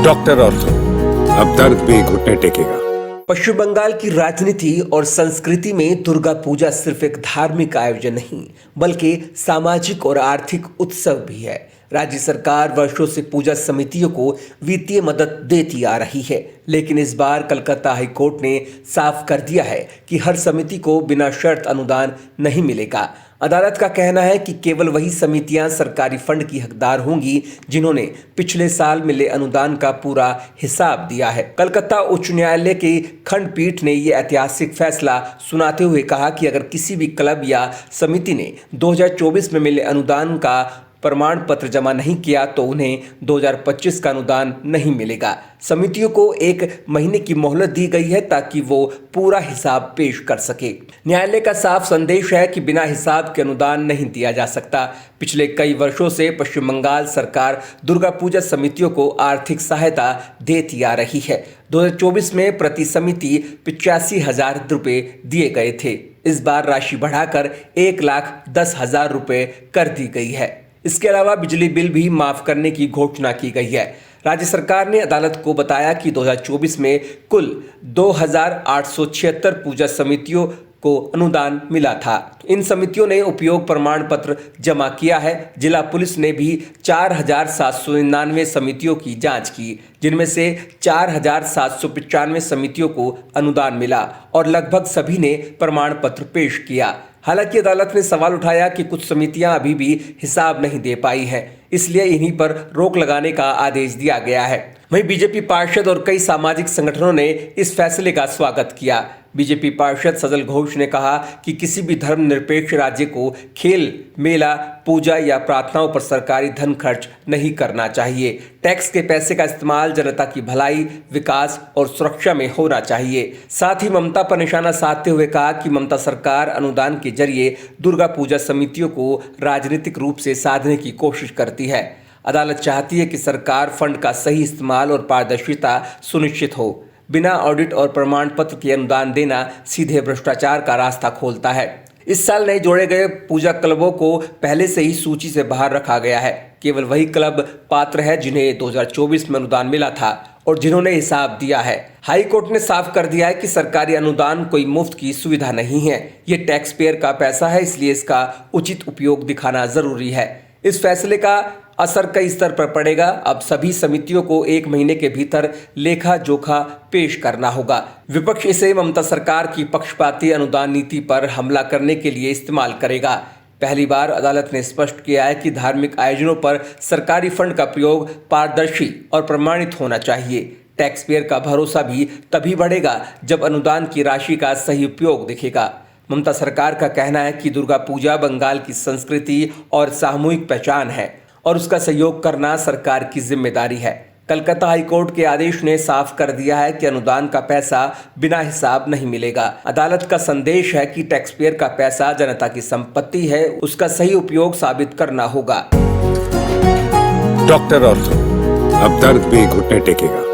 Doctor ortho, अब दर्द भी घुटने टेकेगा। पश्चिम बंगाल की राजनीति और संस्कृति में दुर्गा पूजा सिर्फ एक धार्मिक आयोजन नहीं बल्कि सामाजिक और आर्थिक उत्सव भी है। राज्य सरकार वर्षों से पूजा समितियों को वित्तीय मदद देती आ रही है, लेकिन इस बार कलकत्ता हाईकोर्ट ने साफ कर दिया है कि हर समिति को बिना शर्त अनुदान नहीं मिलेगा। अदालत का कहना है कि केवल वही समितियां सरकारी फंड की हकदार होंगी जिन्होंने पिछले साल मिले अनुदान का पूरा हिसाब दिया है। कलकत्ता उच्च न्यायालय की खंडपीठ ने ये ऐतिहासिक फैसला सुनाते हुए कहा कि अगर किसी भी क्लब या समिति ने 2024 में मिले अनुदान का प्रमाण पत्र जमा नहीं किया तो उन्हें 2025 का अनुदान नहीं मिलेगा। समितियों को 1 महीने की मोहलत दी गई है ताकि वो पूरा हिसाब पेश कर सके। न्यायालय का साफ संदेश है कि बिना हिसाब के अनुदान नहीं दिया जा सकता। पिछले कई वर्षों से पश्चिम बंगाल सरकार दुर्गा पूजा समितियों को आर्थिक सहायता देती आ रही है। 2024 में प्रति समिति 85,000 रुपये दिए गए थे। इस बार राशि बढ़ाकर 1,10,000 रुपये कर दी गई है। इसके अलावा बिजली बिल भी माफ करने की घोषणा की गई है। राज्य सरकार ने अदालत को बताया कि 2024 में कुल 2,876 पूजा समितियों को अनुदान मिला था। इन समितियों ने उपयोग प्रमाण पत्र जमा किया है। जिला पुलिस ने भी 4,799 समितियों की जांच की, जिनमें से 4,795 समितियों को अनुदान मिला और लगभग सभी ने प्रमाण पत्र पेश किया। हालांकि अदालत ने सवाल उठाया कि कुछ समितियां अभी भी हिसाब नहीं दे पाई हैं, इसलिए इन्हीं पर रोक लगाने का आदेश दिया गया है। वहीं बीजेपी पार्षद और कई सामाजिक संगठनों ने इस फैसले का स्वागत किया। बीजेपी पार्षद सजल घोष ने कहा कि किसी भी धर्मनिरपेक्ष राज्य को खेल, मेला, पूजा या प्रार्थनाओं पर सरकारी धन खर्च नहीं करना चाहिए। टैक्स के पैसे का इस्तेमाल जनता की भलाई, विकास और सुरक्षा में होना चाहिए। साथ ही ममता पर निशाना साधते हुए कहा कि ममता सरकार अनुदान के जरिए दुर्गा पूजा समितियों को राजनीतिक रूप से साधने की कोशिश करती है। अदालत चाहती है कि सरकार फंड का सही इस्तेमाल और पारदर्शिता सुनिश्चित हो। बिना ऑडिट और प्रमाण पत्र के अनुदान देना सीधे भ्रष्टाचार का रास्ता खोलता है। इस साल नए जोड़े गए पूजा क्लबों को पहले से ही सूची से बाहर रखा गया है। केवल वही क्लब पात्र है जिन्हें 2024 में अनुदान मिला था और जिन्होंने हिसाब दिया है। हाई कोर्ट ने साफ कर दिया है कि सरकारी अनुदान कोई मुफ्त की सुविधा नहीं है। ये टैक्स पेयर का पैसा है, इसलिए इसका उचित उपयोग दिखाना जरूरी है। इस फैसले का असर कई स्तर पर पड़ेगा। अब सभी समितियों को 1 महीने के भीतर लेखा जोखा पेश करना होगा। विपक्ष इसे ममता सरकार की पक्षपाती अनुदान नीति पर हमला करने के लिए इस्तेमाल करेगा। पहली बार अदालत ने स्पष्ट किया है कि धार्मिक आयोजनों पर सरकारी फंड का प्रयोग पारदर्शी और प्रमाणित होना चाहिए। टैक्स पेयर का भरोसा भी तभी बढ़ेगा जब अनुदान की राशि का सही उपयोग दिखेगा। ममता सरकार का कहना है कि दुर्गा पूजा बंगाल की संस्कृति और सामूहिक पहचान है और उसका सहयोग करना सरकार की जिम्मेदारी है। कलकत्ता हाईकोर्ट के आदेश ने साफ कर दिया है कि अनुदान का पैसा बिना हिसाब नहीं मिलेगा। अदालत का संदेश है कि टैक्स पेयर का पैसा जनता की संपत्ति है, उसका सही उपयोग साबित करना होगा। डॉक्टर ऑर्थो, अब दर्द भी घुटने टेकेगा।